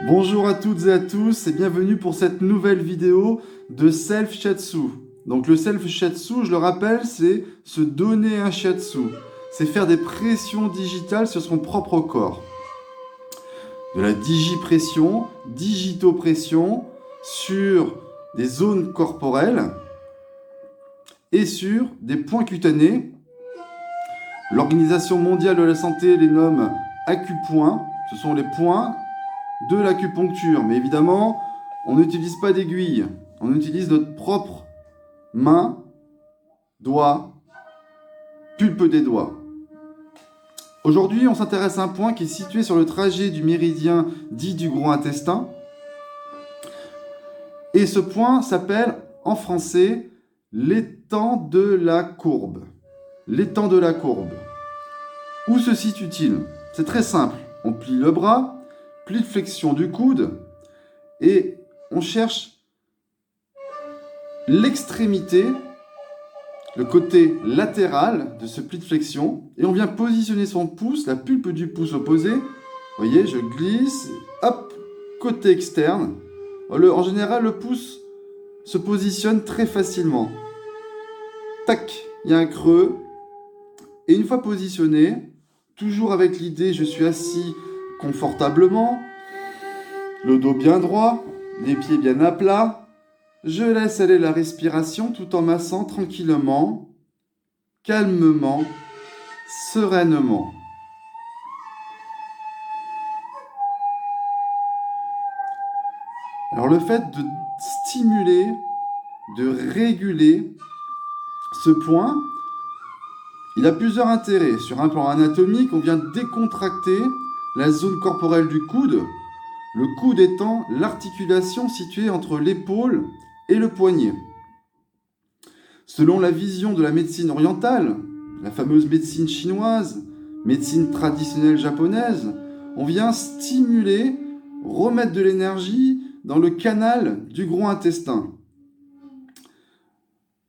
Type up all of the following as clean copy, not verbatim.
Bonjour à toutes et à tous et bienvenue pour cette nouvelle vidéo de Self-Shiatsu. Donc le Self-Shiatsu, je le rappelle, c'est se donner un shiatsu. C'est faire des pressions digitales sur son propre corps. De la digipression, digitopression sur des zones corporelles et sur des points cutanés. L'Organisation mondiale de la santé les nomme acupoints. Ce sont les points de l'acupuncture. Mais évidemment, on n'utilise pas d'aiguille. On utilise notre propre main, doigt, pulpe des doigts. Aujourd'hui, on s'intéresse à un point qui est situé sur le trajet du méridien dit du gros intestin. Et ce point s'appelle, en français, l'étang de la courbe. L'étang de la courbe. Où se situe-t-il? C'est très simple. On plie le bras, pli de flexion du coude, et on cherche l'extrémité, le côté latéral de ce pli de flexion, et on vient positionner son pouce, la pulpe du pouce opposé. Vous voyez, je glisse, hop, côté externe. En général, le pouce se positionne très facilement. Tac, il y a un creux, et une fois positionné, toujours avec l'idée, je suis assis confortablement, le dos bien droit, les pieds bien à plat. Je laisse aller la respiration tout en massant tranquillement, calmement, sereinement. Alors le fait de stimuler, de réguler ce point, il a plusieurs intérêts. Sur un plan anatomique, on vient décontracter la zone corporelle du coude, le coude étant l'articulation située entre l'épaule et le poignet. Selon la vision de la médecine orientale, la fameuse médecine chinoise, médecine traditionnelle japonaise, on vient stimuler, remettre de l'énergie dans le canal du gros intestin.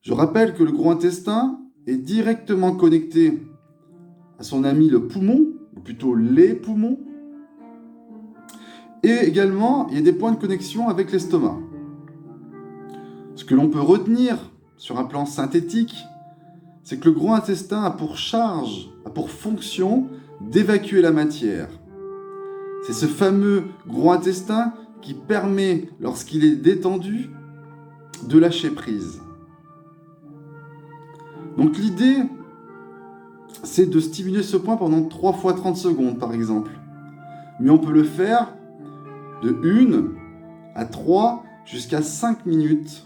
Je rappelle que le gros intestin est directement connecté à son ami le poumon, ou plutôt les poumons, et également il y a des points de connexion avec l'estomac. Ce que l'on peut retenir sur un plan synthétique, c'est que le gros intestin a pour charge, a pour fonction d'évacuer la matière. C'est ce fameux gros intestin qui permet, lorsqu'il est détendu, de lâcher prise. Donc l'idée, c'est de stimuler ce point pendant 3 fois 30 secondes, par exemple. Mais on peut le faire de 1 à 3 jusqu'à 5 minutes.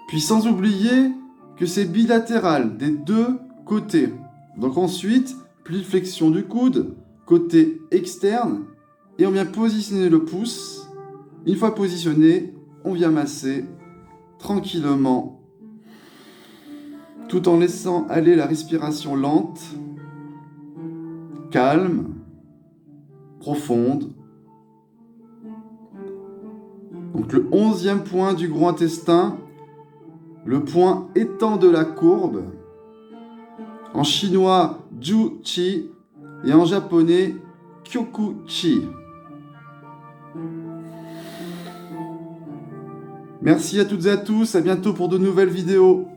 Puis sans oublier que c'est bilatéral des deux côtés. Donc ensuite, pli de flexion du coude, côté externe, et on vient positionner le pouce. Une fois positionné, on vient masser tranquillement, tout en laissant aller la respiration lente, calme, profonde. Donc le 11e point du gros intestin, le point étang de la courbe, en chinois Ju Chi et en japonais Kyoku Chi. Merci à toutes et à tous, à bientôt pour de nouvelles vidéos.